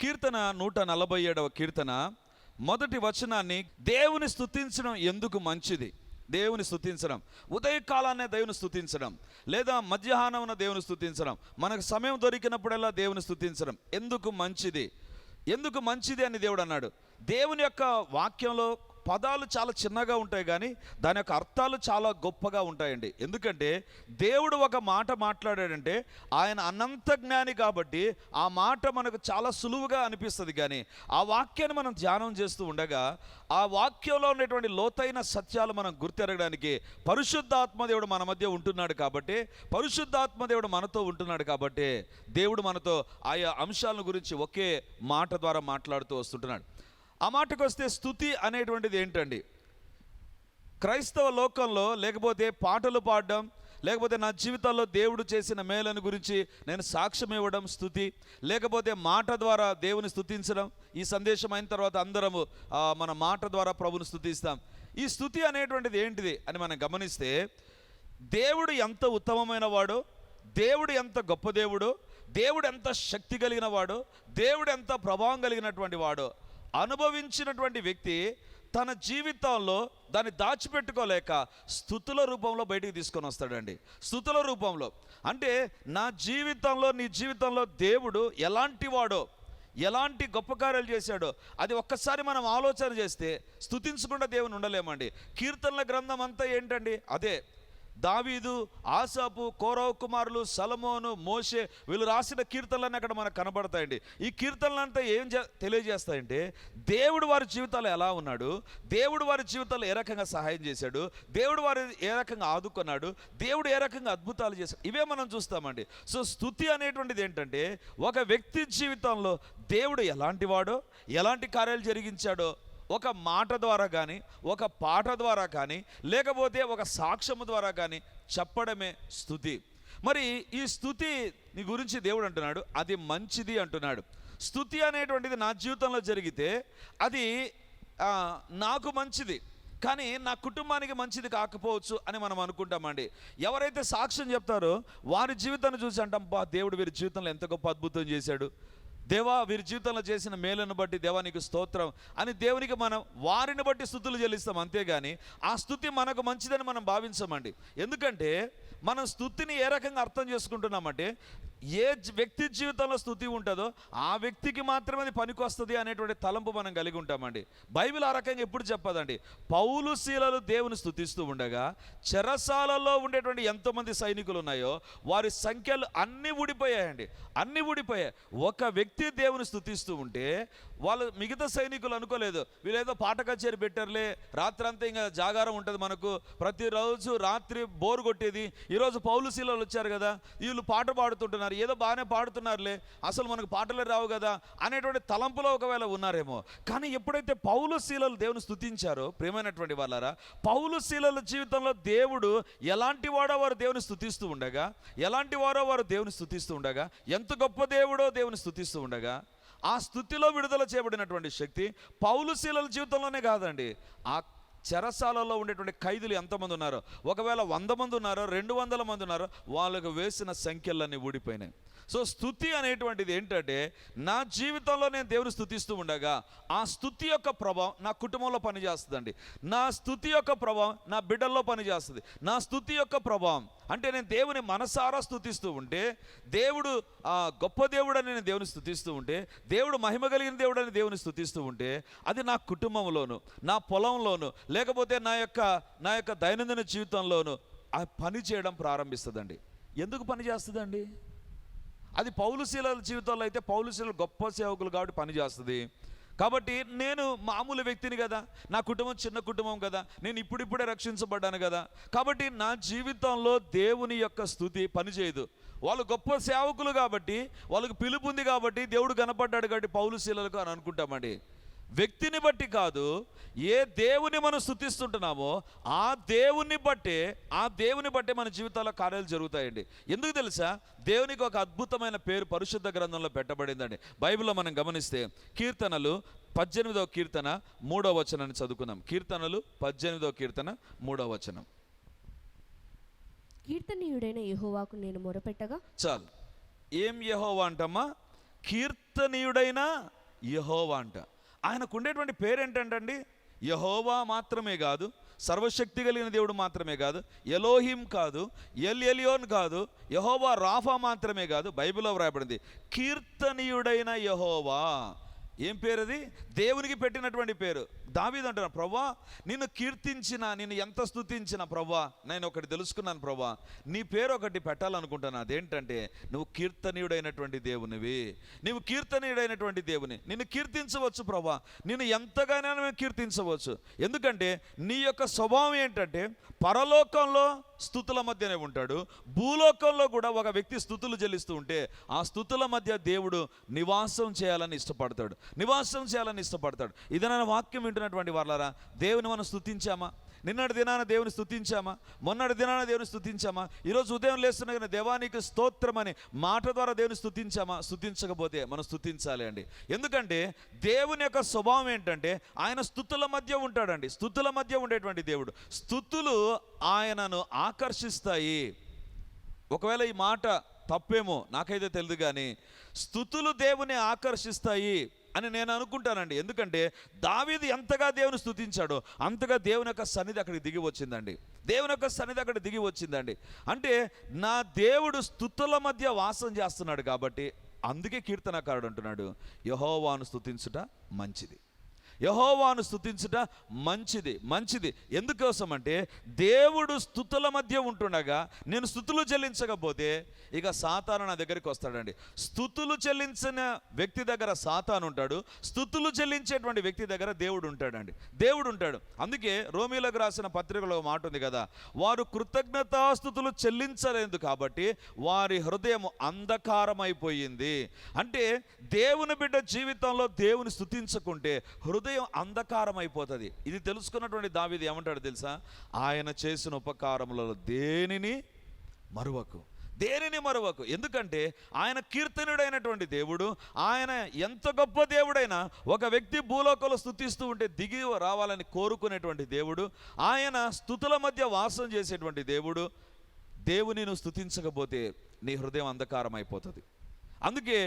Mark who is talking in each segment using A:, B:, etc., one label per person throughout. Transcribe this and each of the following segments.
A: కీర్తన 147వ కీర్తన మొదటి వచనాన్ని, దేవుని స్తుతించడం ఎందుకు మంచిది, దేవుని స్తుతించడం, ఉదయకాలాన్నే దేవుని స్తుతించడం, లేదా మధ్యాహ్నం దేవుని స్తుతించడం, మనకు సమయం దొరికినప్పుడల్లా దేవుని స్తుతించడం ఎందుకు మంచిది అని దేవుడు అన్నాడు. దేవుని యొక్క వాక్యంలో పదాలు చాలా చిన్నగా ఉంటాయి, కానీ దాని యొక్క అర్థాలు చాలా గొప్పగా ఉంటాయండి. ఎందుకంటే దేవుడు ఒక మాట మాట్లాడాడంటే ఆయన అనంత జ్ఞాని కాబట్టి ఆ మాట మనకు చాలా సులువుగా అనిపిస్తుంది. కానీ ఆ వాక్యాన్ని మనం ధ్యానం చేస్తూ ఉండగా ఆ వాక్యంలో ఉన్నటువంటి లోతైన సత్యాలు మనం గుర్తెరగడానికి పరిశుద్ధాత్మ దేవుడు మన మధ్య ఉంటున్నాడు కాబట్టి, పరిశుద్ధాత్మ దేవుడు మనతో ఉంటున్నాడు కాబట్టి దేవుడు మనతో ఆయా అంశాల గురించి ఒకే మాట ద్వారా మాట్లాడుతూ వస్తుంటున్నాడు. ఆ మాటకు వస్తే, స్తుతి అనేటువంటిది ఏంటండి? క్రైస్తవ లోకంలో లేకపోతే పాటలు పాడడం, లేకపోతే నా జీవితంలో దేవుడు చేసిన మేలను గురించి నేను సాక్ష్యం ఇవ్వడం స్తుతి, లేకపోతే మాట ద్వారా దేవుని స్తుతించడం. ఈ సందేశం అయిన తర్వాత అందరము మన మాట ద్వారా ప్రభుని స్తుతిస్తాం. ఈ స్తుతి అనేటువంటిది ఏంటిది అని మనం గమనిస్తే, దేవుడు ఎంత ఉత్తమమైన వాడో, దేవుడు ఎంత గొప్ప దేవుడో, దేవుడు ఎంత శక్తి కలిగిన వాడో, దేవుడు ఎంత ప్రభావం కలిగినటువంటి వాడో అనుభవించినటువంటి వ్యక్తి తన జీవితంలో దాన్ని దాచిపెట్టుకోలేక స్తుతుల రూపంలో బయటికి తీసుకొని వస్తాడండి. స్తుతుల రూపంలో అంటే నా జీవితంలో, నీ జీవితంలో దేవుడు ఎలాంటి వాడో, ఎలాంటి గొప్ప కార్యాలు చేశాడో అది ఒక్కసారి మనం ఆలోచన చేస్తే స్తుతించకుండా దేవుని ఉండలేమండి. కీర్తనల గ్రంథం అంతా ఏంటండి? అదే. దావీదు, ఆసాపు, కోరవ కుమారులు, సలమోను, మోషే వీళ్ళు రాసిన కీర్తనలన్నీ అక్కడ మనకు కనబడతాయండి. ఈ కీర్తనలంతా ఏం తెలియజేస్తాయంటే దేవుడు వారి జీవితాలు ఎలా ఉన్నాడు, దేవుడు వారి జీవితాల్లో ఏ రకంగా సహాయం చేశాడు, దేవుడు వారి ఏ రకంగా ఆదుకున్నాడు, దేవుడు ఏ రకంగా అద్భుతాలు చేశాడు, ఇవే మనం చూస్తామండి. సో స్తుతి అనేటువంటిది ఏంటంటే ఒక వ్యక్తి జీవితంలో దేవుడు ఎలాంటి వాడో, ఎలాంటి కార్యాలు జరిగించాడో ఒక మాట ద్వారా కానీ, ఒక పాట ద్వారా కానీ, లేకపోతే ఒక సాక్ష్యము ద్వారా కానీ చెప్పడమే స్తుతి. మరి ఈ స్తుతి నీ గురించి దేవుడు అంటున్నాడు అది మంచిది అంటున్నాడు. స్తుతి అనేటువంటిది నా జీవితంలో జరిగితే అది నాకు మంచిది, కానీ నా కుటుంబానికి మంచిది కాకపోవచ్చు అని మనం అనుకుంటామండి. ఎవరైతే సాక్ష్యం చెప్తారో వారి జీవితాన్ని చూసి అంటాం, బా దేవుడు వీరి జీవితంలో ఎంత గొప్ప అద్భుతం చేశాడు, దేవా వీరి జీవితంలో చేసిన మేలను బట్టి దేవా నీకు స్తోత్రం అని దేవునికి మనం వారిని బట్టి స్తుతులు చెల్లిస్తాం. అంతేగాని ఆ స్తుతి మనకు మంచిదని మనం భావించమండి. ఎందుకంటే మనం స్తుతిని ఏ రకంగా అర్థం చేసుకుంటున్నామంటే, ఏ వ్యక్తి జీవితంలో స్తుతి ఉంటుందో ఆ వ్యక్తికి మాత్రమే అది పనికి వస్తుంది అనేటువంటి తలంపు మనం కలిగి ఉంటామండి. బైబిల్ ఆ రకంగా ఎప్పుడు చెప్పదండి. పౌలు శీలలు దేవుని స్తుతిస్తూ ఉండగా చెరసాలలో ఉండేటువంటి ఎంతోమంది సైనికులు ఉన్నాయో వారి సంఖ్యలు అన్నీ ఊడిపోయాయండి, అన్నీ ఊడిపోయాయి. ఒక వ్యక్తి దేవుని స్తుతిస్తూ ఉంటే వాళ్ళు మిగతా సైనికులు అనుకోలేదు, వీళ్ళేదో పాట కచేరీ పెట్టారులే, రాత్రంతా ఇంకా జాగారం ఉంటుంది, మనకు ప్రతిరోజు రాత్రి బోరు కొట్టేది, ఈరోజు పౌలు శీలలు వచ్చారు కదా వీళ్ళు పాట పాడుతుంటున్నారు, ఏదో బాగానే పాడుతున్నారులే, అసలు మనకు పాటలే రావు కదా అనేటువంటి తలంపులో ఒకవేళ ఉన్నారేమో. కానీ ఎప్పుడైతే పౌలు శీలలు దేవుని స్తుతించారో ప్రియమైనటువంటి వాళ్ళారా, పౌలు శీలల జీవితంలో దేవుడు ఎలాంటి వాడో వారు దేవుని స్తుతిస్తూ ఉండగా, ఎలాంటి వారో వారు దేవుని స్తుతిస్తూ ఉండగా, ఎంత గొప్ప దేవుడో దేవుని స్తుతిస్తూ ఉండగా ఆ స్తుతిలో విడుదల చేయబడినటువంటి శక్తి పౌలు శీలల జీవితంలోనే కాదండి, ఆ చెరసాలలో ఉండేటువంటి ఖైదీలు ఎంతమంది ఉన్నారో, ఒకవేళ 100 మంది ఉన్నారో 200 మంది ఉన్నారో వాళ్ళకు వేసిన సంఖ్యలన్నీ ఊడిపోయినాయి. సో స్తుతి అనేటువంటిది ఏంటంటే నా జీవితంలో నేను దేవుని స్తుతిస్తూ ఉండగా ఆ స్తుతి యొక్క ప్రభావం నా కుటుంబంలో పనిచేస్తుందండి, నా స్తుతి యొక్క ప్రభావం నా బిడ్డల్లో పనిచేస్తుంది, నా స్తుతి యొక్క ప్రభావం అంటే నేను దేవుని మనసారా స్తుతిస్తూ ఉంటే, దేవుడు గొప్ప దేవుడు అని నేను దేవుని స్తుతిస్తూ ఉంటే, దేవుడు మహిమ కలిగిన దేవుడు అని దేవుని స్తుతిస్తూ ఉంటే అది నా కుటుంబంలోను, నా పొలంలోను, లేకపోతే నా యొక్క దైనందిన జీవితంలోను ఆ పని చేయడం ప్రారంభిస్తుందండి. ఎందుకు పని చేస్తుందండి? అది పౌలు శీలల జీవితంలో అయితే పౌలు శీలలు గొప్ప సేవకులు కాబట్టి పనిచేస్తుంది. కాబట్టి నేను మామూలు వ్యక్తిని కదా, నా కుటుంబం చిన్న కుటుంబం కదా, నేను ఇప్పుడిప్పుడే రక్షించబడ్డాను కదా, కాబట్టి నా జీవితంలో దేవుని యొక్క స్తుతి పనిచేయదు. వాళ్ళు గొప్ప సేవకులు కాబట్టి, వాళ్ళకు పిలుపు ఉంది కాబట్టి దేవుడు కనపడ్డాడు కాబట్టి పౌలు శీలలకు అని అనుకుంటామండి. వ్యక్తిని బట్టి కాదు, ఏ దేవుని మనం స్తుతిస్తుంటున్నామో ఆ దేవుని బట్టే మన జీవితాల్లో కార్యాలు జరుగుతాయండి. ఎందుకు తెలుసా? దేవునికి ఒక అద్భుతమైన పేరు పరిశుద్ధ గ్రంథంలో పెట్టబడిందండి. బైబిల్లో మనం గమనిస్తే కీర్తనలు 18వ కీర్తన 3వ వచనాన్ని చదువుకుందాం. కీర్తనలు 18వ కీర్తన 3వ వచనం.
B: కీర్తనీయుడైన యెహోవాకు నేను మొరపెట్టగా.
A: చాలు. ఏం యెహోవా అంటమ్మా? కీర్తనీయుడైన యెహోవా అంట. ఆయనకు ఉండేటువంటి పేరు ఏంటంటండి, యెహోవా మాత్రమే కాదు, సర్వశక్తి కలిగిన దేవుడు మాత్రమే కాదు, ఎలోహిం కాదు, ఎల్యోన్ కాదు, యెహోవా రాఫా మాత్రమే కాదు. బైబిల్లో వ్రాయబడింది కీర్తనీయుడైన యెహోవా. ఏం పేరు అది? దేవునికి పెట్టినటువంటి పేరు. దావీదు అంటున్నాడు, ప్రభా నిన్ను కీర్తించిన, నిన్ను ఎంత స్తుతించిన ప్రభా, నేను ఒకటి తెలుసుకున్నాను ప్రభా, నీ పేరు ఒకటి పెట్టాలనుకుంటున్నా. అదేంటంటే నువ్వు కీర్తనీయుడైనటువంటి దేవునివి, నువ్వు కీర్తనీయుడైనటువంటి దేవుని. నిన్ను కీర్తించవచ్చు ప్రభా, నిన్ను ఎంతగానో మేము కీర్తించవచ్చు. ఎందుకంటే నీ యొక్క స్వభావం ఏంటంటే పరలోకంలో స్తుతుల మధ్యనే ఉంటాడు, భూలోకంలో కూడా ఒక వ్యక్తి స్తుతులు చెల్లిస్తూ ఉంటే ఆ స్తుతుల మధ్య దేవుడు నివాసం చేయాలని ఇష్టపడతాడు, నివాసం చేయాలని ఇష్టపడతాడు. ఇదైనా వాక్యం వింటున్నటువంటి వాళ్ళారా, దేవుని మనం స్తుతించామా? నిన్నటి దినాన దేవుని స్తుతించామా? మొన్నటి దినాన దేవుని స్తుతించామా? ఈరోజు ఉదయం లేస్తున్న దేవానికి స్తోత్రం అని మాట ద్వారా దేవుని స్తుతించామా? స్తుతించకపోతే మనం స్తుతించాలి అండి. ఎందుకంటే దేవుని యొక్క స్వభావం ఏంటంటే ఆయన స్తుతుల మధ్య ఉంటాడండి. స్తుతుల మధ్య ఉండేటువంటి దేవుడు. స్తుతులు ఆయనను ఆకర్షిస్తాయి. ఒకవేళ ఈ మాట తప్పేమో నాకైతే తెలియదు, కానీ స్తుతులు దేవుని ఆకర్షిస్తాయి అని నేను అనుకుంటానండి. ఎందుకంటే దావీదు ఎంతగా దేవుని స్తుతించాడో అంతగా దేవుని యొక్క సన్నిధి అక్కడికి దిగి వచ్చిందండి. దేవుని యొక్క సన్నిధి అక్కడ దిగి వచ్చిందండి. అంటే నా దేవుడు స్తుతుల మధ్య వాసం చేస్తున్నాడు కాబట్టి అందుకే కీర్తనకారుడు అంటున్నాడు, యెహోవాను స్తుతించుట మంచిది, యెహోవాను స్తుతించుట మంచిది. మంచిది ఎందుకోసం అంటే దేవుడు స్తుతుల మధ్య ఉంటుండగా నేను స్తుతులు చెల్లించకపోతే ఇక సాతాను నా దగ్గరికి వస్తాడండి. స్తుతులు చెల్లించిన వ్యక్తి దగ్గర సాతాను ఉంటాడు, స్తుతులు చెల్లించేటువంటి వ్యక్తి దగ్గర దేవుడు ఉంటాడండి. దేవుడు ఉంటాడు. అందుకే రోమీలకు రాసిన పత్రికలో మాట ఉంది కదా, వారు కృతజ్ఞతాస్తుతులు చెల్లించలేదు కాబట్టి వారి హృదయం అంధకారమైపోయింది. అంటే దేవుని బిడ్డ జీవితంలో దేవుని స్తుతించకుంటే హృదయం అంధకారం అయిపోతుంది. ఇది తెలుసుకున్నటువంటి దావీదు ఏమంటాడు తెలుసా? ఆయన చేసిన ఉపకారములలో దేనిని మరువకు, దేనిని మరువకు. ఎందుకంటే ఆయన కీర్తనుడైనటువంటి దేవుడు. ఆయన ఎంత గొప్ప దేవుడైనా ఒక వ్యక్తి భూలోకంలో స్తుతిస్తూ ఉంటే దిగి రావాలని కోరుకునేటువంటి దేవుడు. ఆయన స్తుతుల మధ్య వాసం చేసేటువంటి దేవుడు. దేవుని నువ్వు స్తుతించకపోతే నీ హృదయం అంధకారం అయిపోతుంది. అందుకే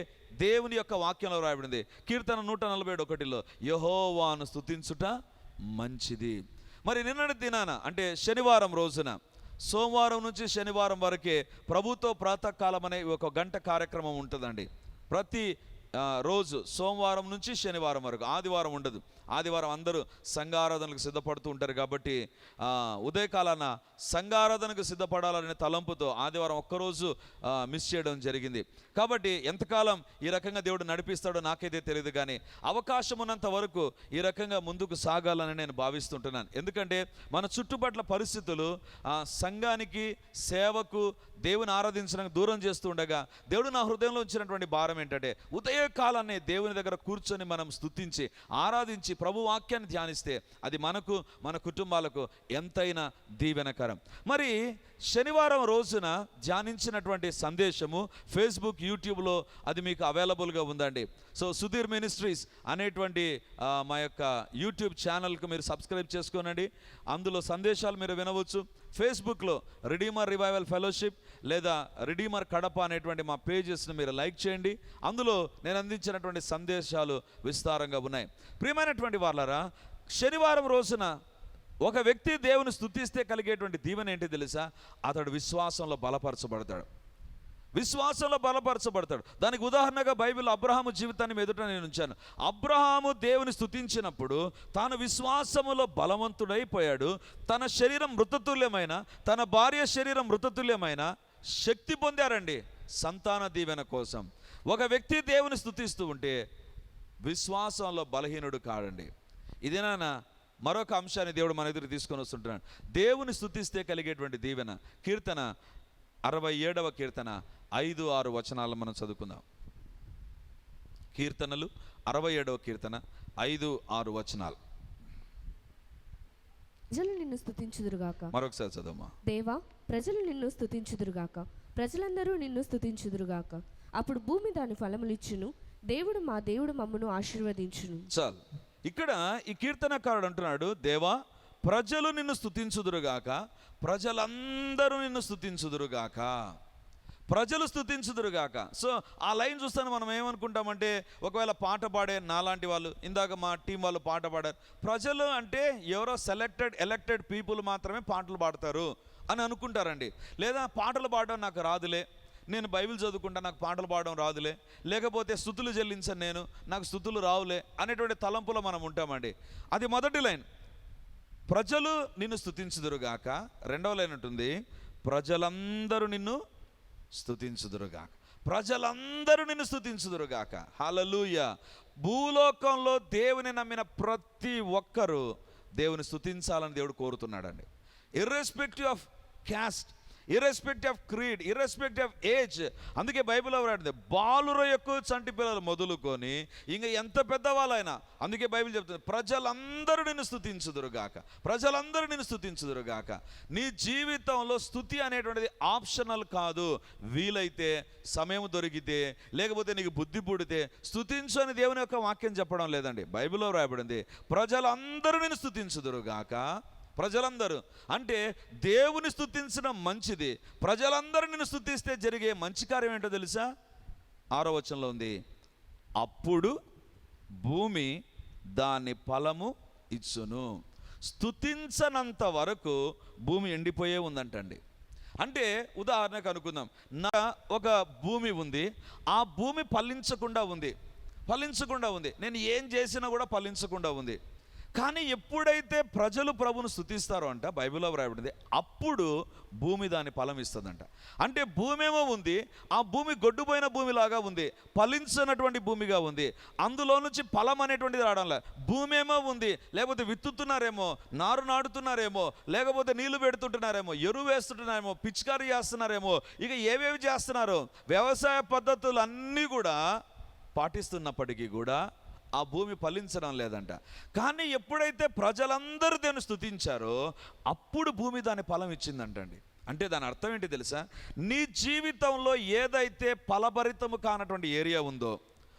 A: దేవుని యొక్క వాక్యంలో రాయబడింది కీర్తన 141లో యెహోవాను స్తుతించుట మంచిది. మరి నిన్నటి దినాన అంటే శనివారం రోజున, సోమవారం నుంచి శనివారం వరకే ప్రభుతో ప్రాతకాలం అనే ఒక గంట కార్యక్రమం ఉంటుందండి. ప్రతి రోజు సోమవారం నుంచి శనివారం వరకు, ఆదివారం ఉండదు. ఆదివారం అందరూ సంఘారాధనకు సిద్ధపడుతూ ఉంటారు కాబట్టి ఉదయకాలాన సంఘారాధనకు సిద్ధపడాలనే తలంపుతో ఆదివారం ఒక్కరోజు మిస్ చేయడం జరిగింది. కాబట్టి ఎంతకాలం ఈ రకంగా దేవుడు నడిపిస్తాడో నాకైతే తెలియదు, కానీ అవకాశం ఉన్నంత వరకు ఈ రకంగా ముందుకు సాగాలని నేను భావిస్తుంటున్నాను. ఎందుకంటే మన చుట్టుపట్ల పరిస్థితులు సంఘానికి, సేవకు, దేవుని ఆరాధించడానికి దూరం చేస్తూ ఉండగా దేవుడు నా హృదయంలో ఉంచినటువంటి భారం ఏంటంటే ఉదయకాలాన్ని దేవుని దగ్గర కూర్చొని మనం స్తుతించి ఆరాధించి ప్రభు వాక్యాన్ని ధ్యానిస్తే అది మనకు, మన కుటుంబాలకు ఎంతైనా దీవెనకరం. మరి శనివారం రోజున ధ్యానించినటువంటి సందేశము ఫేస్బుక్, యూట్యూబ్లో అది మీకు అవైలబుల్గా ఉందండి. సో సుధీర్ మినిస్ట్రీస్ అనేటువంటి మా యొక్క యూట్యూబ్ ఛానల్కు మీరు సబ్స్క్రైబ్ చేసుకోనండి. అందులో సందేశాలు మీరు వినవచ్చు. ఫేస్బుక్లో రిడీమర్ రివైవల్ ఫెలోషిప్ లేదా రిడీమర్ కడప అనేటువంటి మా పేజెస్ని మీరు లైక్ చేయండి. అందులో నేను అందించినటువంటి సందేశాలు విస్తారంగా ఉన్నాయి. ప్రియమైనటువంటి వాళ్ళారా, శనివారం రోజున ఒక వ్యక్తి దేవుని స్తుతిస్తే కలిగేటువంటి దీవెన ఏంటి తెలుసా? అతడు విశ్వాసంలో బలపరచబడతాడు, విశ్వాసంలో బలపరచబడతాడు. దానికి ఉదాహరణగా బైబిల్ అబ్రహాము జీవితాన్ని ఎదుట నేను ఉంచాను. అబ్రహాము దేవుని స్తుతించినప్పుడు తాను విశ్వాసములో బలవంతుడైపోయాడు. తన శరీరం మృతతుల్యమైన, తన భార్య శరీరం మృతతుల్యమైన శక్తి పొందారండి సంతాన దీవెన కోసం. ఒక వ్యక్తి దేవుని స్తుతిస్తూ ఉంటే విశ్వాసంలో బలహీనుడు కాడండి. ఇదేనా మరొక అంశాన్ని దేవుడు మన ఎదురు తీసుకొని వస్తుంటున్నాడు. దేవుని స్తుతిస్తే కలిగేటువంటి దీవెన. కీర్తన 67వ కీర్తన 5-6 వచనాలను మనం చదువుకుందాం. కీర్తనలు 67వ కీర్తన 5-6 వచనాలు.
B: ప్రజలు నిన్ను స్తుతించుదురుగాక.
A: మరొకసారి చదవమ్మా.
B: దేవా, ప్రజలు నిన్ను స్తుతించుదురుగాక, ప్రజలందరూ నిన్ను స్తుతించుదురుగాక. అప్పుడు భూమి దాని ఫలములిచ్చును, దేవుడు మా దేవుడు మమ్మును ఆశీర్వదించును.
A: చాలు. ఇక్కడ ఈ కీర్తనకారుడు అంటున్నాడు, దేవా ప్రజలు నిన్ను స్తుతించుదురుగాక, ప్రజలందరూ నిన్ను స్తుతించుదురుగాక. ప్రజలు స్తుతించుదురుగాక. సో ఆ లైన్ చూస్తాను మనం ఏమనుకుంటామంటే, ఒకవేళ పాట పాడే నాలాంటి వాళ్ళు, ఇందాక మా టీం వాళ్ళు పాట పాడారు, ప్రజలు అంటే ఎవరో ఎలక్టెడ్ పీపుల్ మాత్రమే పాటలు పాడతారు అని అనుకుంటారండి. లేదా పాటలు పాడడం నాకు రాదులే, నేను బైబిల్ చదువుకుంటా, నాకు పాటలు పాడడం రాదులే, లేకపోతే స్తుతులు చెల్లించను నేను, నాకు స్తుతులు రావులే అనేటువంటి తలంపులో మనం ఉంటామండి. అది మొదటి లైన్, ప్రజలు నిన్ను స్తుతించుదురుగాక. రెండవ లైన్ ఉంటుంది, ప్రజలందరూ నిన్ను స్తుతించుదురుగాక. ప్రజలందరూ నిన్ను స్తుతించుదురుగాక. హల్లెలూయా. భూలోకంలో దేవుని నమ్మిన ప్రతి ఒక్కరూ దేవుని స్తుతించాలని దేవుడు కోరుతున్నాడండి. Irrespective of caste, irrespective of creed, irrespective of age. అందుకే బైబిల్లో రాడింది, బాలుర యొక్క చంటి పిల్లలు మొదలుకొని ఇంకా ఎంత పెద్దవాళ్ళైనా, అందుకే బైబిల్ చెప్తుంది, ప్రజలందరూ నిన్ను స్తుతించుదురుగాక. ప్రజలందరూ నిన్ను స్తుతించుదురుగాక. నీ జీవితంలో స్తుతి అనేటువంటిది ఆప్షనల్ కాదు. వీలైతే, సమయం దొరికితే, లేకపోతే నీకు బుద్ధి పుడితే స్తుతించు అని దేవుని యొక్క వాక్యం చెప్పడం లేదండి. బైబిల్లో రాయబడింది, ప్రజలందరూ నిన్ను స్తుతించుదురుగాక. ప్రజలందరూ అంటే దేవుని స్తుతించడం మంచిది. ప్రజలందరూ నిన్ను స్తుతిస్తే జరిగే మంచి కార్యం ఏంటో తెలుసా? 6వ వచనంలో ఉంది, అప్పుడు భూమి దాని ఫలము ఇచ్చును. స్తుతించనంత వరకు భూమి ఎండిపోయే ఉందంటండి. అంటే ఉదాహరణకు అనుకుందాం, ఒక భూమి ఉంది, ఆ భూమి ఫలించకుండా ఉంది, నేను ఏం చేసినా కూడా ఫలించకుండా ఉంది. కానీ ఎప్పుడైతే ప్రజలు ప్రభును స్తుతిస్తారో అంట, బైబిల్లో వ్రాయబడింది, అప్పుడు భూమి దాని ఫలం ఇస్తుందంట. అంటే భూమి ఏమో ఉంది, ఆ భూమి గొడ్డుపోయిన భూమిలాగా ఉంది, ఫలించినటువంటి భూమిగా ఉంది, అందులో నుంచి ఫలం అనేటువంటిది రావడంలే. భూమి ఏమో ఉంది, లేకపోతే విత్తుతున్నారేమో, నారు నాడుతున్నారేమో, లేకపోతే నీళ్లు పెడుతుంటున్నారేమో, ఎరువు వేస్తుంటున్నారేమో, పిచికారీ చేస్తున్నారేమో, ఇక ఏవేవి చేస్తున్నారో వ్యవసాయ పద్ధతులు అన్నీ కూడా పాటిస్తున్నప్పటికీ కూడా ఆ భూమి ఫలించడం లేదంట. కానీ ఎప్పుడైతే ప్రజలందరూ దేవుని స్తుతించారో అప్పుడు భూమి దాని ఫలం ఇచ్చిందంటండి. అంటే దాని అర్థం ఏంటి తెలుసా? నీ జీవితంలో ఏదైతే ఫలభరితము కానటువంటి ఏరియా ఉందో,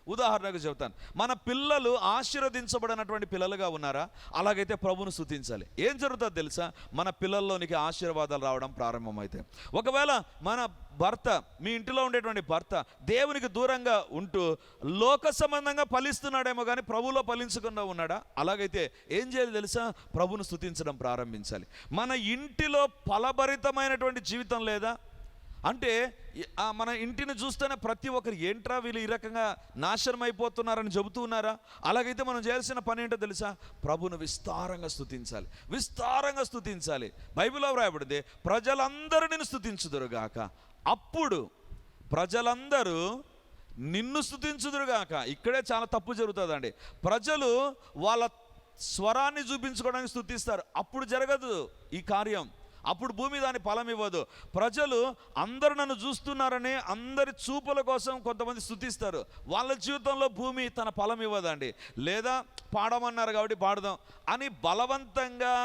A: ఉదాహరణకు చెబుతాను, మన పిల్లలు ఆశీర్వదించబడినటువంటి పిల్లలుగా ఉన్నారా? అలాగైతే ప్రభువును స్తుతించాలి. ఏం జరుగుతుందో తెలుసా? మన పిల్లల్లోనికి ఆశీర్వాదాలు రావడం ప్రారంభమైతే, ఒకవేళ మన భర్త, మీ ఇంటిలో ఉండేటువంటి భర్త దేవునికి దూరంగా ఉంటూ లోక సంబంధంగా ఫలిస్తున్నాడేమో కానీ ప్రభువులో ఫలించకుండా ఉన్నాడా? అలాగైతే ఏం చేయాలి తెలుసా? ప్రభువును స్తుతించడం ప్రారంభించాలి. మన ఇంటిలో ఫలభరితమైనటువంటి జీవితం లేదా అంటే, మన ఇంటిని చూస్తేనే ప్రతి ఒక్కరు ఏంట్రా వీళ్ళు ఈ రకంగా నాశనం అయిపోతున్నారని చెబుతూ ఉన్నారా? అలాగైతే మనం చేయాల్సిన పని ఏంటో తెలుసా? ప్రభును విస్తారంగా స్తుతించాలి. బైబిల్లో వ్రాయబడింది, ప్రజలందరూ నిన్ను స్తుతించుదురుగాక, అప్పుడు ప్రజలందరూ నిన్ను స్తుతించుదురుగాక. ఇక్కడే చాలా తప్పు జరుగుతుందండి. ప్రజలు వాళ్ళ స్వరాన్ని చూపించుకోవడానికి స్తుతిస్తారు, అప్పుడు జరగదు ఈ కార్యం, అప్పుడు భూమి దాని ఫలం ఇవ్వదు. ప్రజలు అందరూ నన్ను చూస్తున్నారని అందరి చూపుల కోసం కొంతమంది స్తుతిస్తారు, వాళ్ళ జీవితంలో భూమి తన ఫలం ఇవ్వదండి. లేదా పాడమన్నారు కాబట్టి పాడదాం అని బలవంతంగా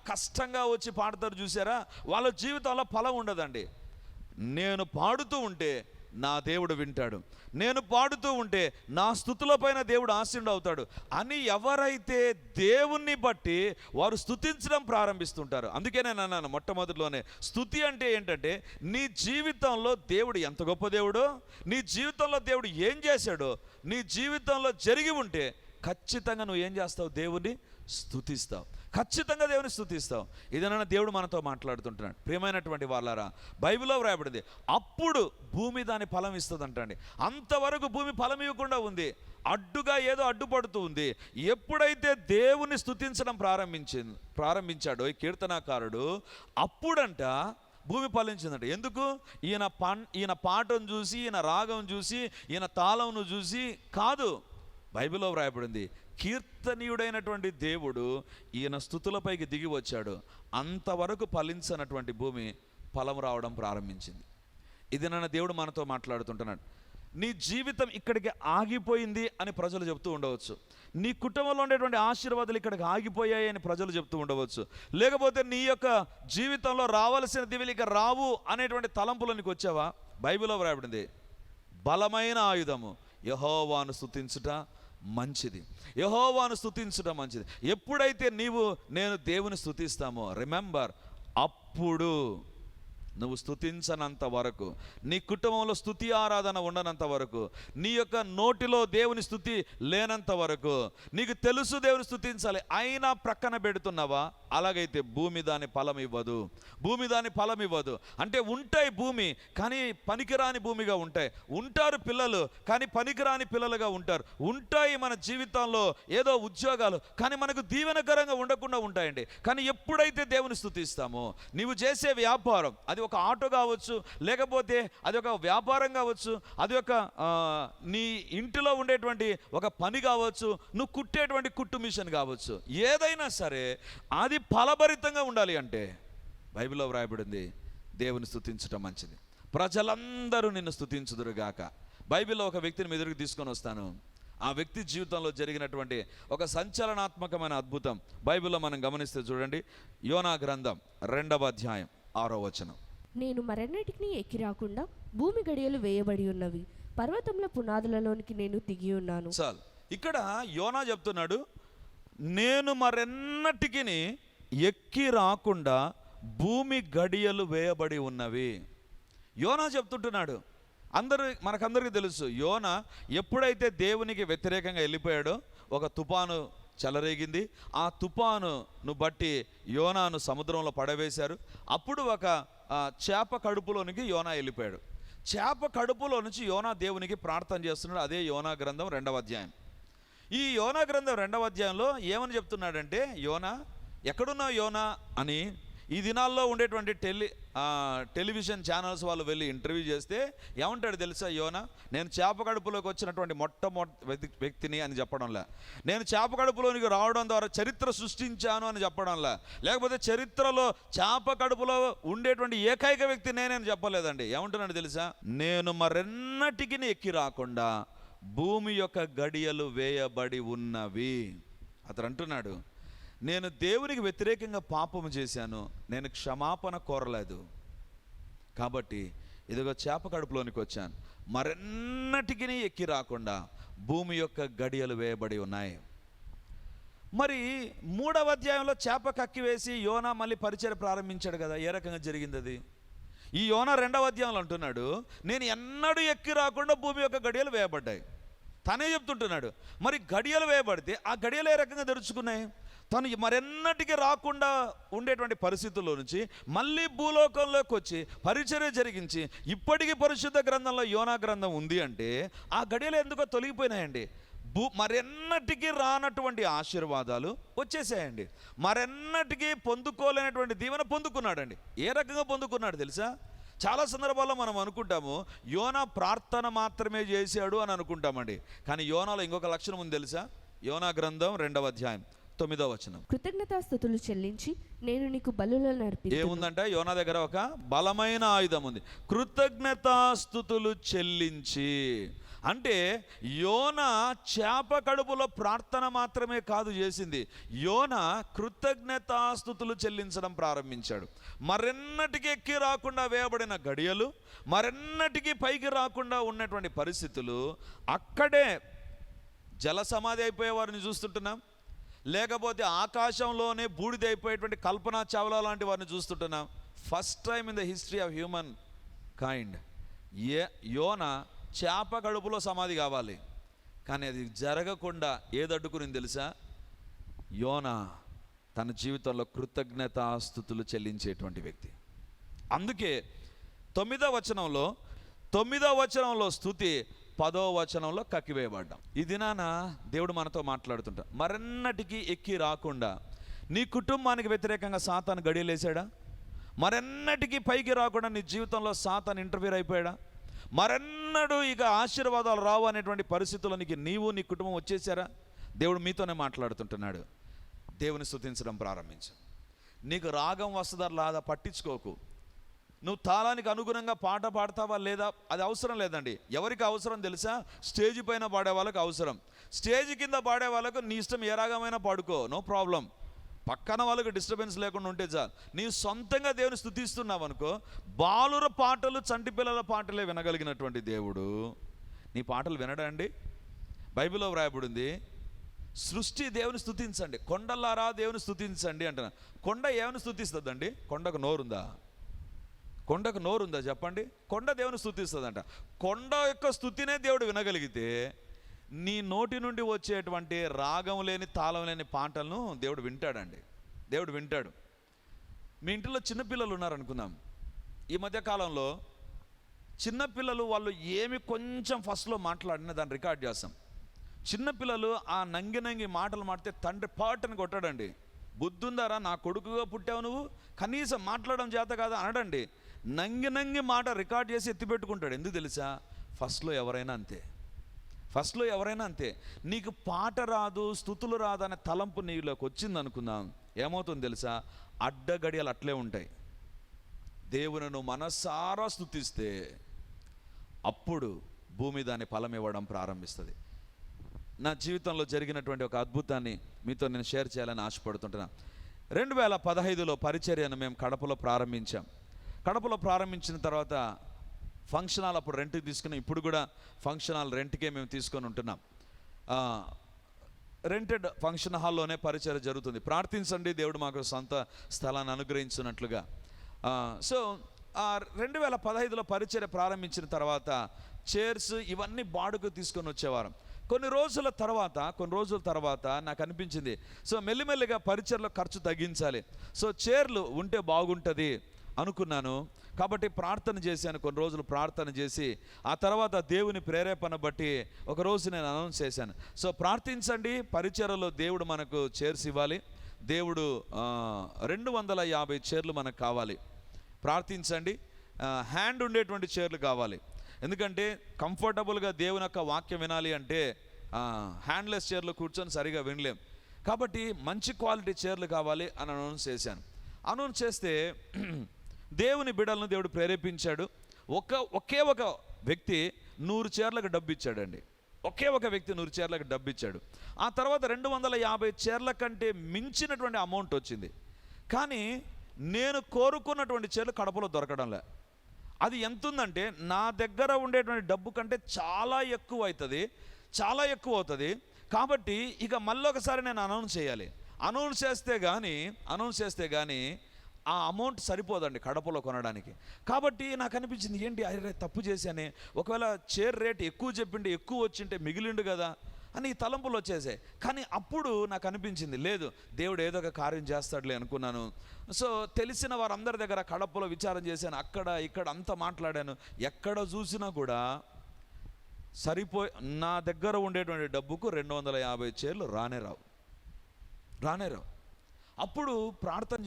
A: కష్టంగా వచ్చి పాడతారు చూసారా, వాళ్ళ జీవితంలో ఫలం ఉండదండి. నేను పాడుతూ ఉంటే నా దేవుడు వింటాడు, నేను పాడుతూ ఉంటే నా స్తుతులపైన దేవుడు ఆశీనుడు అవుతాడు అని ఎవరైతే దేవుణ్ణి బట్టి వారు స్తుతించడం ప్రారంభిస్తుంటారు. అందుకే నేను అన్నాను మొట్టమొదటిలోనే, స్తుతి అంటే ఏంటంటే నీ జీవితంలో దేవుడు ఎంత గొప్ప దేవుడో, నీ జీవితంలో దేవుడు ఏం చేశాడో నీ జీవితంలో జరిగి ఉంటే ఖచ్చితంగా నువ్వు ఏం చేస్తావు? దేవుణ్ణి స్తుతిస్తావు, ఖచ్చితంగా దేవుని స్తుతిస్తావు. ఇదైనా దేవుడు మనతో మాట్లాడుతుంటున్నాడు. ప్రియమైనటువంటి వాళ్ళారా, బైబిల్లో వ్రాయబడింది, అప్పుడు భూమి దాని ఫలం ఇస్తుందంటండి. అంతవరకు భూమి ఫలం ఇవ్వకుండా ఉంది, అడ్డుగా ఏదో అడ్డుపడుతూ ఉంది. ఎప్పుడైతే దేవుని స్తుతించడం ప్రారంభించాడో ఈ కీర్తనాకారుడు, అప్పుడంట భూమి ఫలించిందంట. ఎందుకు? ఈయన పాటను చూసి, ఈయన రాగం చూసి, ఈయన తాళంను చూసి కాదు. బైబిల్లో వ్రాయబడింది, కీర్తనీయుడైనటువంటి దేవుడు ఈయన స్తుతులపైకి దిగి వచ్చాడు, అంతవరకు ఫలించనటువంటి భూమి ఫలం రావడం ప్రారంభించింది. ఇది నన్ను దేవుడు మనతో మాట్లాడుతుంటున్నాడు. నీ జీవితం ఇక్కడికి ఆగిపోయింది అని ప్రజలు చెప్తూ ఉండవచ్చు, నీ కుటుంబంలో ఉండేటువంటి ఆశీర్వాదాలు ఇక్కడికి ఆగిపోయాయి అని ప్రజలు చెప్తూ ఉండవచ్చు, లేకపోతే నీ యొక్క జీవితంలో రావాల్సిన దీవెనలు ఇక రావు అనేటువంటి తలంపులో నీకు వచ్చావా? బైబిల్లో వ్రాయబడింది, బలమైన ఆయుధము యెహోవాను స్తుతించుట మంచిది, యెహోవాను స్తుతించడం మంచిది. ఎప్పుడైతే నేను దేవుని స్తుతిస్తామో, రిమెంబర్, నువ్వు స్తుతించనంత వరకు, నీ కుటుంబంలో స్తుతి ఆరాధన ఉండనంత వరకు, నీ యొక్క నోటిలో దేవుని స్తుతి లేనంత వరకు, నీకు తెలుసు దేవుని స్తుతించాలి అయినా ప్రక్కన పెడుతున్నావా, అలాగైతే భూమి దాని ఫలం ఇవ్వదు. భూమి దాని ఫలం ఇవ్వదు అంటే ఉంటాయి భూమి కానీ పనికిరాని భూమిగా ఉంటాయి. ఉంటారు పిల్లలు కానీ పనికిరాని పిల్లలుగా ఉంటారు. ఉంటాయి మన జీవితంలో ఏదో ఉద్యోగాలు కానీ మనకు దీవెనకరంగా ఉండకుండా ఉంటాయండి. కానీ ఎప్పుడైతే దేవుని స్తుతిస్తామో, నీవు చేసే వ్యాపారం, అది ఒక ఆటో కావచ్చు, లేకపోతే అది ఒక వ్యాపారం కావచ్చు, అది ఒక నీ ఇంటిలో ఉండేటువంటి ఒక పని కావచ్చు, నువ్వు కుట్టేటువంటి కుట్టు మిషన్ కావచ్చు, ఏదైనా సరే అది ఫలభరితంగా ఉండాలి అంటే బైబిల్లో వ్రాయబడింది దేవుని స్తుతించటం మంచిది. ప్రజలందరూ నిన్ను స్తుతించుదురుగాక. బైబిల్లో ఒక వ్యక్తిని మీ ఎదురుకు తీసుకొని వస్తాను. ఆ వ్యక్తి జీవితంలో జరిగినటువంటి ఒక సంచలనాత్మకమైన అద్భుతం బైబిల్లో మనం గమనిస్తే చూడండి. యోనా గ్రంథం 2వ అధ్యాయం 6వ వచనం.
B: నేను మరెన్నటికి ఎక్కి రాకుండా భూమి గడియలు వేయబడి ఉన్నవి, పర్వతముల పునాదులలోనికి నేను దిగి ఉన్నాను.
A: చాలు. ఇక్కడ యోనా చెప్తున్నాడు, నేను మరెన్నటికి ఎక్కి రాకుండా భూమి గడియలు వేయబడి ఉన్నవి. యోనా చెప్తుంటున్నాడు. మనకందరికీ తెలుసు, యోనా ఎప్పుడైతే దేవునికి వ్యతిరేకంగా వెళ్ళిపోయాడో ఒక తుఫాను చెలరేగింది. ఆ తుఫానును బట్టి యోనాను సముద్రంలో పడవేశారు. అప్పుడు ఒక చేప కడుపులోనికి యోనా వెళ్ళిపోయాడు. చేప కడుపులో నుంచి యోనా దేవునికి ప్రార్థన చేస్తున్నాడు. అదే యోనా గ్రంథం 2వ అధ్యాయం. ఈ యోనా గ్రంథం 2వ అధ్యాయంలో ఏమని చెప్తున్నాడంటే, యోనా ఎక్కడున్నావు యోనా అని ఈ దినాల్లో ఉండేటువంటి టెలివిజన్ ఛానల్స్ వాళ్ళు వెళ్ళి ఇంటర్వ్యూ చేస్తే ఏమంటాడు తెలుసా యోనా? నేను చేప కడుపులోకి వచ్చినటువంటి మొట్టమొదటి వ్యక్తిని అని చెప్పడంలా, నేను చేప కడుపులోనికి రావడం ద్వారా చరిత్ర సృష్టించాను అని చెప్పడంలా, లేకపోతే చరిత్రలో చేప కడుపులో ఉండేటువంటి ఏకైక వ్యక్తి నేనని చెప్పలేదండి. ఏమంటున్నాడు తెలుసా? నేను మరెన్నటికి ఎక్కి రాకుండా భూమి యొక్క గడియలు వేయబడి ఉన్నవి. అతను అంటున్నాడు, నేను దేవునికి వ్యతిరేకంగా పాపము చేశాను, నేను క్షమాపణ కోరలేదు, కాబట్టి ఇదిగో చేప కడుపులోనికి వచ్చాను, మరెన్నటికి ఎక్కి రాకుండా భూమి యొక్క గడియలు వేయబడి ఉన్నాయి. మరి 3వ అధ్యాయంలో చేప కక్కివేసి యోనా మళ్ళీ పరిచయం ప్రారంభించాడు కదా, ఏ రకంగా జరిగింది అది? ఈ యోనా 2వ అధ్యాయంలో అంటున్నాడు, నేను ఎన్నడూ ఎక్కి రాకుండా భూమి యొక్క గడియలు వేయబడ్డాయి. తనే చెప్తుంటున్నాడు. మరి గడియలు వేయబడితే ఆ గడియలు ఏ రకంగా తెరుచుకున్నాయి? తను మరెన్నటికి రాకుండా ఉండేటువంటి పరిస్థితుల్లో నుంచి మళ్ళీ భూలోకంలోకి వచ్చి పరిచర్య జరిగించి ఇప్పటికీ పరిశుద్ధ గ్రంథంలో యోనా గ్రంథం ఉంది అంటే ఆ గడియలు ఎందుకో తొలగిపోయినాయండి. మరెన్నటికి రానటువంటి ఆశీర్వాదాలు వచ్చేసాయండి. మరెన్నటికి పొందుకోలేనటువంటి దీవెన పొందుకున్నాడండి. ఏ రకంగా పొందుకున్నాడు తెలుసా? చాలా సందర్భాల్లో మనం అనుకుంటాము యోనా ప్రార్థన మాత్రమే చేశాడు అని అనుకుంటామండి. కానీ యోనాలో ఇంకొక లక్షణం ఉంది తెలుసా? యోనా గ్రంథం 2వ అధ్యాయం 9వ వచనం.
B: కృతజ్ఞతాస్తుతులు చెల్లించి నేను నీకు బలులను నడిపి.
A: ఏముందంటే యోనా దగ్గర ఒక బలమైన ఆయుధం ఉంది. కృతజ్ఞతాస్తుతులు చెల్లించి అంటే యోనా చేప కడుపులో ప్రార్థన మాత్రమే కాదు చేసింది, యోనా కృతజ్ఞతాస్తుతులు చెల్లించడం ప్రారంభించాడు. మరెన్నటికి ఎక్కి రాకుండా వేయబడిన గడియలు, మరెన్నటికి పైకి రాకుండా ఉన్నటువంటి పరిస్థితులు, అక్కడే జల సమాధి అయిపోయే వారిని చూస్తుంటున్నాం, లేకపోతే ఆకాశంలోనే బూడిదైపోయేటువంటి కల్పనా చావ్లా లాంటి వారిని చూస్తుంటున్నాం. First time in the history of humankind యోనా చేప కడుపులో సమాధి కావాలి, కానీ అది జరగకుండా ఏదడ్డుకుని తెలుసా? యోనా తన జీవితంలో కృతజ్ఞతాస్తుతులు చెల్లించేటువంటి వ్యక్తి. అందుకే 9వ వచనంలో స్తుతి, 10వ వచనంలో కక్కివేయబడ్డాం. ఈ దినాన దేవుడు మనతో మాట్లాడుతుంటా, మరెన్నటికి ఎక్కి రాకుండా నీ కుటుంబానికి వ్యతిరేకంగా సాతాను గడియలేసాడా? మరెన్నటికి పైకి రాకుండా నీ జీవితంలో సాతాను ఇంటర్ఫీర్ అయిపోయాడా? మరెన్నడూ ఇక ఆశీర్వాదాలు రావు అనేటువంటి పరిస్థితుల్లోనికి నీవు నీ కుటుంబం వచ్చేసారా? దేవుడు మీతోనే మాట్లాడుతుంటున్నాడు. దేవుని స్తుతించడం ప్రారంభించు. నీకు రాగం వస్తుందా లేదా పట్టించుకోకు. నువ్వు తాళానికి అనుగుణంగా పాట పాడతావా లేదా అది అవసరం లేదండి. ఎవరికి అవసరం తెలుసా? స్టేజ్ పైన పాడే వాళ్ళకి అవసరం. స్టేజ్ కింద పాడే వాళ్ళకు నీ ఇష్టం ఏ రాగమైనా పాడుకో, నో ప్రాబ్లం. పక్కన వాళ్ళకి డిస్టర్బెన్స్ లేకుండా ఉంటే చాలు. నీ సొంతంగా దేవుని స్తుతిస్తున్నావు అనుకో, బాలుర పాటలు చంటి పిల్లల పాటలే వినగలిగినటువంటి దేవుడు నీ పాటలు వినడా అండి? బైబిల్లో వ్రాయబడింది, సృష్టి దేవుని స్తుతించండి, కొండలారా దేవుని స్తుతించండి అంటున్నా. కొండ ఏమని స్తుతిస్తుందండి? కొండకు నోరుందా? కొండకు నోరు ఉందా చెప్పండి? కొండ దేవుని స్తుతిస్తుందంట. కొండ యొక్క స్తుతినే దేవుడు వినగలిగితే నీ నోటి నుండి వచ్చేటువంటి రాగం లేని తాళం లేని పాటలను దేవుడు వింటాడండి. దేవుడు వింటాడు. మీ ఇంట్లో చిన్నపిల్లలు ఉన్నారనుకుందాం. ఈ మధ్య కాలంలో చిన్నపిల్లలు వాళ్ళు ఏమి కొంచెం ఫస్ట్లో మాట్లాడినా దాన్ని రికార్డ్ చేస్తాం. చిన్నపిల్లలు ఆ నంగి మాటలు మాడితే తండ్రి పాటని కొట్టాడండి. బుద్ధుందారా, నా కొడుకుగా పుట్టావు నువ్వు, కనీసం మాట్లాడడం చేత కాదా అనడండి. నంగి మాట రికార్డ్ చేసి ఎత్తిపెట్టుకుంటాడు. ఎందుకు తెలుసా? ఫస్ట్లో ఎవరైనా అంతే. నీకు పాట రాదు, స్తుతులు రాదు అనే తలంపు నీలోకి వచ్చింది అనుకుందాం, ఏమవుతుంది తెలుసా? అడ్డగడియలు అట్లే ఉంటాయి. దేవునిను మనసారా స్తుతిస్తే అప్పుడు భూమి దాని ఫలం ఇవ్వడం ప్రారంభిస్తుంది. నా జీవితంలో జరిగినటువంటి ఒక అద్భుతాన్ని మీతో నేను షేర్ చేయాలని ఆశపడుతుంటున్నాను. 2015లో పరిచర్యను మేము కడపలో ప్రారంభించాం. కడపలో ప్రారంభించిన తర్వాత ఫంక్షన్ హాల్ అప్పుడు రెంట్కి తీసుకుని, ఇప్పుడు కూడా ఫంక్షన్ హాల్ రెంట్కే మేము తీసుకొని ఉంటున్నాం. రెంటెడ్ ఫంక్షన్ హాల్లోనే పరిచర్య జరుగుతుంది. ప్రార్థించండి, దేవుడు మాకు సొంత స్థలాన్ని అనుగ్రహించినట్లుగా. సో 2015లో పరిచర్య ప్రారంభించిన తర్వాత చైర్స్ ఇవన్నీ బాడుకు తీసుకొని వచ్చేవారు. కొన్ని రోజుల తర్వాత నాకు అనిపించింది, సో మెల్లిమెల్లిగా పరిచర్లో ఖర్చు తగ్గించాలి, సో చైర్లు ఉంటే బాగుంటుంది అనుకున్నాను. కాబట్టి ప్రార్థన చేశాను. కొన్ని రోజులు ప్రార్థన చేసి ఆ తర్వాత దేవుని ప్రేరేపణ బట్టి ఒకరోజు నేను అనౌన్స్ చేశాను, సో ప్రార్థించండి, పరిచర్యలో దేవుడు మనకు చైర్స్ ఇవ్వాలి, దేవుడు 250 చైర్లు మనకు కావాలి, ప్రార్థించండి, హ్యాండ్ ఉండేటువంటి చైర్లు కావాలి. ఎందుకంటే కంఫర్టబుల్గా దేవుని యొక్క వాక్యం వినాలి అంటే హ్యాండ్లెస్ చైర్లో కూర్చొని సరిగా వినలేం. కాబట్టి మంచి క్వాలిటీ చైర్లు కావాలి అని అనౌన్స్ చేశాను. అనౌన్స్ చేస్తే దేవుని బిడ్డలను దేవుడు ప్రేరేపించాడు. ఒకే ఒక వ్యక్తి 100 చైర్లకు డబ్బు ఇచ్చాడండి. ఒకే ఒక వ్యక్తి 100 చైర్లకు డబ్బు ఇచ్చాడు. ఆ తర్వాత 250 చైర్ల కంటే మించినటువంటి అమౌంట్ వచ్చింది. కానీ నేను కోరుకున్నటువంటి చైర్లు కడపలో దొరకడంలే. అది ఎంత ఉందంటే నా దగ్గర ఉండేటువంటి డబ్బు కంటే చాలా ఎక్కువ అవుతుంది. కాబట్టి ఇక మళ్ళొకసారి నేను అనౌన్స్ చేయాలి. అనౌన్స్ చేస్తే కానీ ఆ అమౌంట్ సరిపోదండి కడపలో కొనడానికి. కాబట్టి నాకు అనిపించింది, ఏంటి అరే తప్పు చేశానే, ఒకవేళ చైర్ రేట్ ఎక్కువ చెప్పిండే ఎక్కువ వచ్చింటే మిగిలిండు కదా అని ఈ తలంపులు వచ్చేసాయి. కానీ అప్పుడు నాకు అనిపించింది, లేదు దేవుడు ఏదో ఒక కార్యం చేస్తాడులే అనుకున్నాను. సో తెలిసిన వారందరి దగ్గర కడపలో విచారం చేశాను, అక్కడ ఇక్కడ అంతా మాట్లాడాను. ఎక్కడ చూసినా కూడా నా దగ్గర ఉండేటువంటి డబ్బుకు 250 చైర్లు రానే రావు. అప్పుడు ప్రార్థన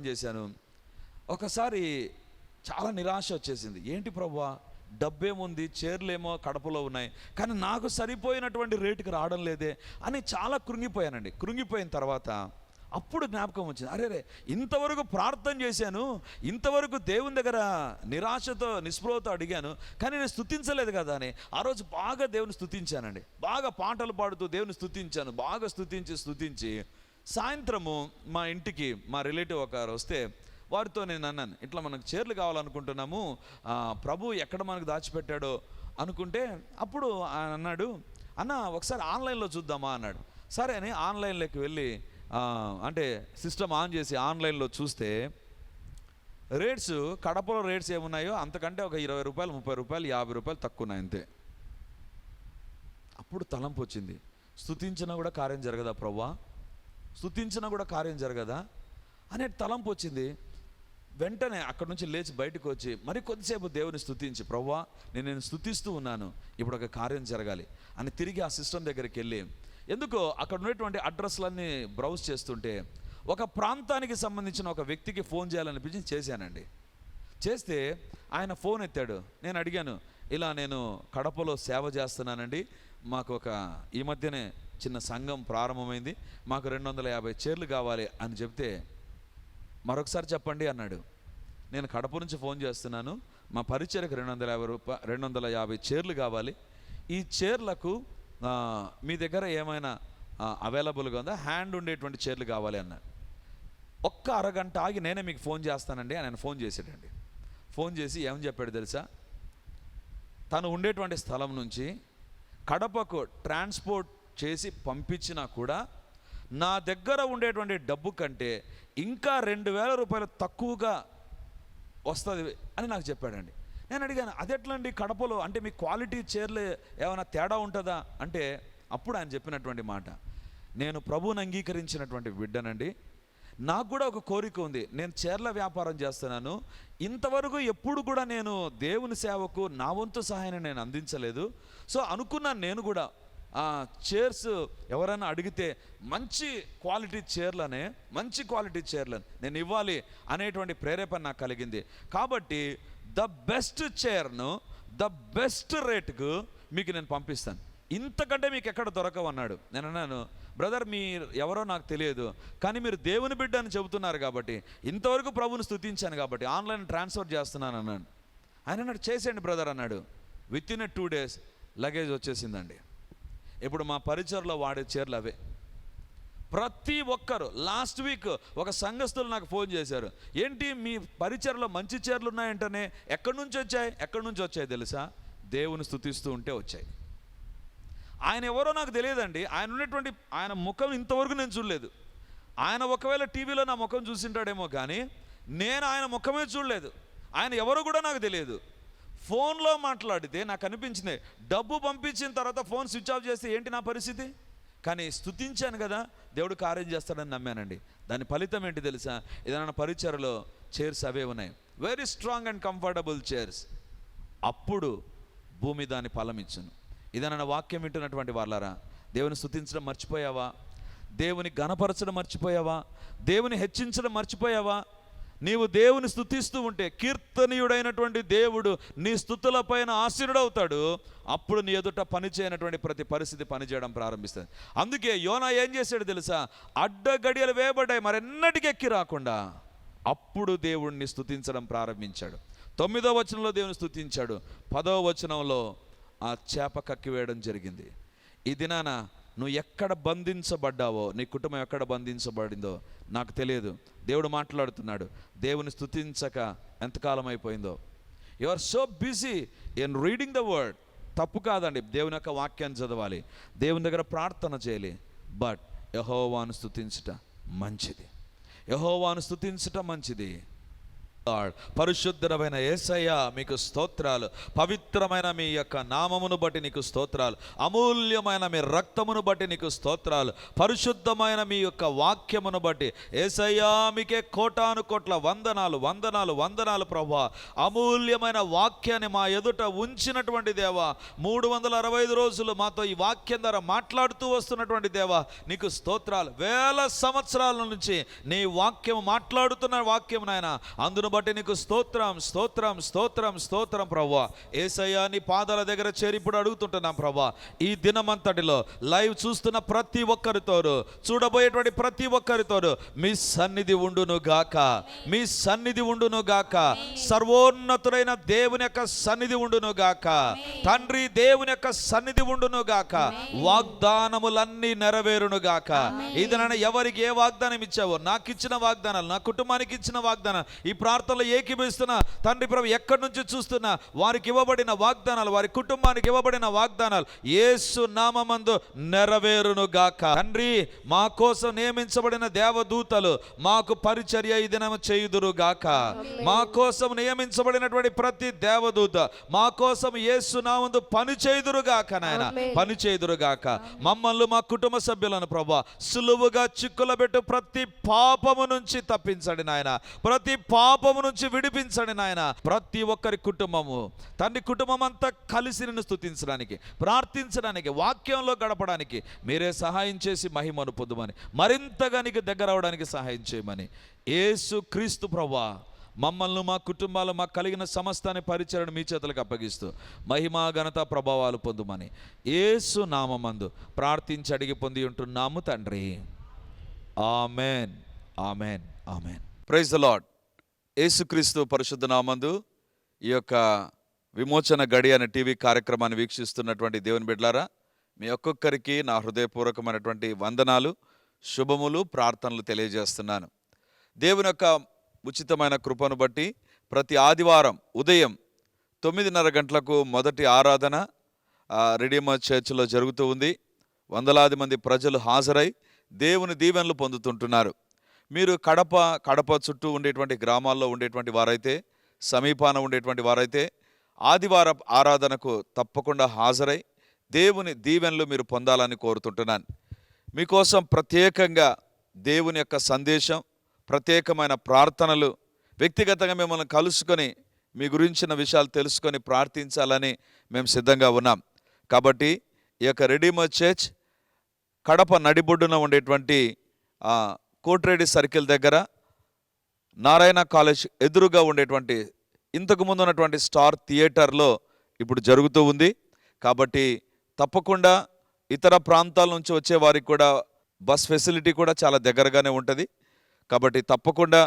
A: చేశాను. ఒకసారి చాలా నిరాశ వచ్చేసింది. ఏంటి ప్రభువా, డబ్బేముంది, చైర్లేమో కడపలో ఉన్నాయి, కానీ నాకు సరిపోయినటువంటి రేటుకి రావడం లేదే అని చాలా కృంగిపోయానండి. కృంగిపోయిన తర్వాత అప్పుడు జ్ఞాపకం వచ్చింది, అరే ఇంతవరకు ప్రార్థన చేశాను, ఇంతవరకు దేవుని దగ్గర నిరాశతో నిస్పృహతో అడిగాను, కానీ నేను స్తుతించలేదు కదా అని ఆ రోజు బాగా దేవుని స్తుతించానండి. బాగా పాటలు పాడుతూ దేవుని స్తుతించాను. బాగా స్తుతించి సాయంత్రము మా ఇంటికి మా రిలేటివ్ ఒకరు వస్తే వారితో నేను అన్నాను, ఇట్లా మనకు చైర్లు కావాలనుకుంటున్నాము, ప్రభు ఎక్కడ మనకు దాచిపెట్టాడో అనుకుంటే అప్పుడు ఆయన అన్నాడు, అన్న ఒకసారి ఆన్లైన్లో చూద్దామా అన్నాడు. సరే అని ఆన్లైన్లోకి వెళ్ళి అంటే సిస్టమ్ ఆన్ చేసి ఆన్లైన్లో చూస్తే రేట్స్ కడపలో రేట్స్ ఏమున్నాయో అంతకంటే ఒక 20 రూపాయలు, 30 రూపాయలు, 50 రూపాయలు తక్కువ ఉన్నాయి అంతే. అప్పుడు తలంపు వచ్చింది, స్తుతించినా కూడా కార్యం జరగదా ప్రభువా, స్తుతించినా కూడా కార్యం జరగదా అనే తలంపు వచ్చింది. వెంటనే అక్కడి నుంచి లేచి బయటకు వచ్చి మరి కొద్దిసేపు దేవుని స్తుతించి, ప్రభువా నేను స్తుతిస్తూ ఉన్నాను, ఇప్పుడు ఒక కార్యం జరగాలి అని తిరిగి ఆ సిస్టమ్ దగ్గరికి వెళ్ళి, ఎందుకో అక్కడ ఉన్నటువంటి అడ్రస్లన్నీ బ్రౌజ్ చేస్తుంటే ఒక ప్రాంతానికి సంబంధించిన ఒక వ్యక్తికి ఫోన్ చేయాలనిపించి చేశానండి. చేస్తే ఆయన ఫోన్ ఎత్తాడు. నేను అడిగాను, ఇలా నేను కడపలో సేవ చేస్తున్నానండి, మాకు ఈ మధ్యనే చిన్న సంఘం ప్రారంభమైంది, మాకు 250 చైర్లు కావాలి అని చెప్తే, మరొకసారి చెప్పండి అన్నాడు. నేను కడప నుంచి ఫోన్ చేస్తున్నాను, మా పరిచర్యకు 250 చైర్లు కావాలి, ఈ చైర్లకు మీ దగ్గర ఏమైనా అవైలబుల్గా ఉందా, హ్యాండ్ ఉండేటువంటి చైర్లు కావాలి అన్నాడు. ఒక్క అరగంట ఆగి నేనే మీకు ఫోన్ చేస్తానండి అని ఆయన ఫోన్ చేసాడండి. ఫోన్ చేసి ఏమని చెప్పాడు తెలుసా, తను ఉండేటువంటి స్థలం నుంచి కడపకు ట్రాన్స్పోర్ట్ చేసి పంపించినా కూడా నా దగ్గర ఉండేటువంటి డబ్బు కంటే ఇంకా 2000 రూపాయలు తక్కువగా వస్తుంది అని నాకు చెప్పాడండి. నేను అడిగాను, అది ఎట్లండి కడపలో, అంటే మీ క్వాలిటీ చైర్లు ఏమైనా తేడా ఉంటుందా అంటే, అప్పుడు ఆయన చెప్పినటువంటి మాట, నేను ప్రభువుని అంగీకరించినటువంటి బిడ్డనండి, నాకు కూడా ఒక కోరిక ఉంది, నేను చీరల వ్యాపారం చేస్తున్నాను, ఇంతవరకు ఎప్పుడు కూడా నేను దేవుని సేవకు నా వంతు సహాయాన్ని నేను అందించలేదు. సో అనుకున్నాను నేను కూడా చైర్స్ ఎవరైనా అడిగితే మంచి క్వాలిటీ చైర్లను నేను ఇవ్వాలి అనేటువంటి ప్రేరేపణ నాకు కలిగింది. కాబట్టి ద బెస్ట్ చైర్ను ద బెస్ట్ రేటుకు మీకు నేను పంపిస్తాను, ఇంతకంటే మీకు ఎక్కడ దొరకవు అన్నాడు. నేను అన్నాను, బ్రదర్ మీరు ఎవరో నాకు తెలియదు, కానీ మీరు దేవుని బిడ్డ అని చెబుతున్నారు కాబట్టి, ఇంతవరకు ప్రభువుని స్తుతించాను కాబట్టి ఆన్లైన్ ట్రాన్స్ఫర్ చేస్తున్నాను అన్నాడు. ఆయన అన్నాడు, చేసేయండి బ్రదర్ అన్నాడు. విత్ ఇన్ 2 days లగేజ్ వచ్చేసిందండి. ఇప్పుడు మా పరిచయలో వాడే చీరలు అవే. ప్రతి ఒక్కరు లాస్ట్ వీక్ ఒక సంఘస్థులు నాకు ఫోన్ చేశారు, ఏంటి మీ పరిచయలో మంచి చీరలు ఉన్నాయంటనే, ఎక్కడి నుంచి వచ్చాయి తెలుసా, దేవుని స్తుతిస్తూ ఉంటే వచ్చాయి. ఆయన ఎవరో నాకు తెలియదండి, ఆయన ముఖం ఇంతవరకు నేను చూడలేదు. ఆయన ఒకవేళ టీవీలో నా ముఖం చూసింటాడేమో కానీ నేను ఆయన ముఖమే చూడలేదు. ఆయన ఎవరో కూడా నాకు తెలియదు. ఫోన్లో మాట్లాడితే నాకు అనిపించింది, డబ్బు పంపించిన తర్వాత ఫోన్ స్విచ్ ఆఫ్ చేస్తే ఏంటి నా పరిస్థితి, కానీ స్తుతించాను కదా, దేవుడు కార్యం చేస్తాడని నమ్మానండి. దాని ఫలితం ఏంటి తెలుసా, ఏదైనా పరిచయలో చైర్స్ అవే ఉన్నాయి, very strong and comfortable chairs. అప్పుడు భూమి దాని ఫలం ఇచ్చును. ఇదన్న వాక్యం వింటున్నటువంటి వాళ్ళారా, దేవుని స్తుతించడం మర్చిపోయావా, దేవుని ఘనపరచడం మర్చిపోయావా, దేవుని హెచ్చించడం మర్చిపోయావా? నీవు దేవుని స్తుతిస్తూ ఉంటే కీర్తనీయుడైనటువంటి దేవుడు నీ స్తుతులపైన ఆశీనుడవుతాడు. అప్పుడు నీ ఎదుట పని చేయనటువంటి ప్రతి పరిస్థితి పనిచేయడం ప్రారంభిస్తుంది. అందుకే యోనా ఏం చేశాడు తెలుసా, అడ్డగడియలు వేయబడ్డాయి మరెన్నటికి ఎక్కి రాకుండా, అప్పుడు దేవుడిని స్తుతించడం ప్రారంభించాడు. 9వ వచనంలో దేవుని స్తుతించాడు, 10వ వచనంలో ఆ చేప కక్కివేయడం జరిగింది. ఈ దినాన నువ్వు ఎక్కడ బంధించబడ్డావో, నీ కుటుంబం ఎక్కడ బంధించబడిందో నాకు తెలియదు. దేవుడు మాట్లాడుతున్నాడు, దేవుని స్తుతించక ఎంతకాలం అయిపోయిందో. You are so busy in reading the word. తప్పు కాదండి, దేవుని యొక్క వాక్యాన్ని చదవాలి, దేవుని దగ్గర ప్రార్థన చేయాలి. బట్ యెహోవాను స్తుతించుట మంచిది. పరిశుద్ధమైన యేసయ్య మీకు స్తోత్రాలు, పవిత్రమైన మీ యొక్క నామమును బట్టి నీకు స్తోత్రాలు, అమూల్యమైన మీ రక్తమును బట్టి నీకు స్తోత్రాలు, పరిశుద్ధమైన మీ యొక్క వాక్యమును బట్టి యేసయ్య మీకే కోటాను కోట్ల వందనాలు ప్రభువా. అమూల్యమైన వాక్యాన్ని మా ఎదుట ఉంచినటువంటి దేవా, 365 రోజులు మాతో ఈ వాక్యం ద్వారా మాట్లాడుతూ వస్తున్నటువంటి దేవా నీకు స్తోత్రాలు. వేల సంవత్సరాల నుంచి నీ వాక్యం మాట్లాడుతున్న వాక్యం నాయన, అందును బట్టి నీకు స్తోత్రం ప్రభువా. యేసయ్యా నీ పాదాల దగ్గర చేరి ఇప్పుడు అడుగుతుంటున్నాం ప్రభువా, ఈ దినమంతటిలో లైవ్ చూస్తున్న ప్రతి ఒక్కరితోను, చూడబోయేటువంటి ప్రతి ఒక్కరితోను మీ సన్నిధి ఉండును గాక, సర్వోన్నతుడైన దేవుని యొక్క సన్నిధి ఉండును గాక, తండ్రి దేవుని యొక్క సన్నిధి ఉండును గాక, వాగ్దానములన్నీ నెరవేరును గాక. ఈ దినాన ఎవరికి ఏ వాగ్దానం ఇచ్చావో, నాకు ఇచ్చిన వాగ్దానాలు, నా కుటుంబానికి ఇచ్చిన వాగ్దానం, ఈ ప్రార్థనలో ఏకీభవిస్తున్న తండ్రి ప్రభు ఎక్కడి నుంచి చూస్తున్నా వారికి ఇవ్వబడిన వాగ్దానాలు, వారి కుటుంబానికి ఇవ్వబడిన వాగ్దానాలు యేసు నామమందు నెరవేరును గాక. తండ్రి మా కోసం నియమించబడిన దేవదూతలు మాకు పరిచర్య ఈ దినం చేయుదురు గాక. మా కోసం నియమించబడినటువంటి ప్రతి దేవదూత మా కోసం యేసు నామమందు పని చేయుదురు గాక నాయన, పని చేయుదురు గాక. మమ్మల్ని మా కుటుంబ సభ్యులను ప్రభు సులువుగా చిక్కులబెట్టు ప్రతి పాపము నుంచి తప్పించండి నాయన, ప్రతి పాపము నుంచి విడిపించండి నాయన. ప్రతి ఒక్కరి కుటుంబము తండ్రి, కుటుంబం అంతా కలిసి నిన్ను స్తుతించడానికి, ప్రార్థించడానికి, వాక్యంలో గడపడానికి మీరే సహాయం చేసి మహిమను పొందుమని, మరింతగా నీకు దగ్గర అవడానికి సహాయం చేయమని యేసు క్రీస్తు ప్రభువా మమ్మల్ని, మా కుటుంబాలు, మాకు కలిగిన సమస్తాన్ని పరిచరణ మీ చేతులకు అప్పగిస్తూ మహిమా ఘనత ప్రభావాలు పొందుమని యేసు నామమందు ప్రార్థించి అడిగి పొంది ఉంటున్నాము తండ్రి. Amen, amen, amen. Praise the Lord. Yesukristu పరిశుద్ధ నామందు ఈ యొక్క విమోచన గడి అనే టీవీ కార్యక్రమాన్ని వీక్షిస్తున్నటువంటి దేవుని బిడ్డలారా, మీ ఒక్కొక్కరికి నా హృదయపూర్వకమైనటువంటి వందనాలు, శుభములు, ప్రార్థనలు తెలియజేస్తున్నాను. దేవుని యొక్క ఉచితమైన కృపను బట్టి ప్రతి ఆదివారం ఉదయం 9:30 గంటలకు మొదటి ఆరాధన రెడీమర్ చర్చిలో జరుగుతూ ఉంది. వందలాది మంది ప్రజలు హాజరై దేవుని దీవెనలు పొందుతుంటున్నారు. మీరు కడప చుట్టూ ఉండేటువంటి గ్రామాల్లో ఉండేటువంటి వారైతే సమీపాన ఉండేటువంటి వారైతే ఆదివార ఆరాధనకు తప్పకుండా హాజరై దేవుని దీవెనలు మీరు పొందాలని కోరుతుంటున్నాను. మీకోసం ప్రత్యేకంగా దేవుని యొక్క సందేశం, ప్రత్యేకమైన ప్రార్థనలు, వ్యక్తిగతంగా మిమ్మల్ని కలుసుకొని మీ గురించిన విషయాలు తెలుసుకొని ప్రార్థించాలని మేము సిద్ధంగా ఉన్నాం. కాబట్టి ఈ యొక్క రెడీమర్ చర్చ్ కడప నడిబొడ్డున ఉండేటువంటి కోట్రేడి సర్కిల్ దగ్గర నారాయణ కాలేజ్ ఎదురుగా ఉండేటువంటి ఇంతకుముందు ఉన్నటువంటి స్టార్ థియేటర్లో ఇప్పుడు జరుగుతూ ఉంది. కాబట్టి తప్పకుండా ఇతర ప్రాంతాల నుంచి వచ్చే వారికి కూడా బస్ ఫెసిలిటీ కూడా చాలా దగ్గరగానే ఉంటుంది. కాబట్టి తప్పకుండా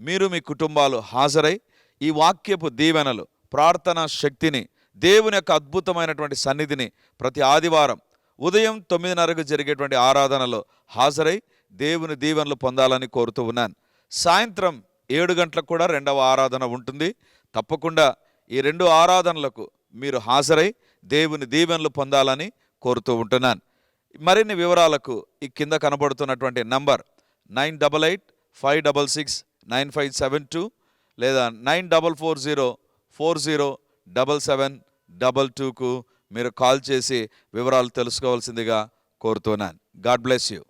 A: మీరు మీ కుటుంబాలు హాజరై ఈ వాక్యపు దీవెనలు, ప్రార్థనా శక్తిని, దేవుని యొక్క అద్భుతమైనటువంటి సన్నిధిని ప్రతి ఆదివారం ఉదయం 9:30కు జరిగేటువంటి ఆరాధనలో హాజరై దేవుని దీవెనలు పొందాలని కోరుతూ ఉన్నాను. సాయంత్రం 7 గంటలకు కూడా 2వ ఆరాధన ఉంటుంది. తప్పకుండా ఈ 2 ఆరాధనలకు మీరు హాజరై దేవుని దీవెనలు పొందాలని కోరుతూ ఉంటున్నాను. మరిన్ని వివరాలకు ఈ కింద కనబడుతున్నటువంటి నంబర్ 9845669572 లేదా 9440407722కు మీరు కాల్ చేసి వివరాలు తెలుసుకోవాల్సిందిగా కోరుతున్నాను. God bless you.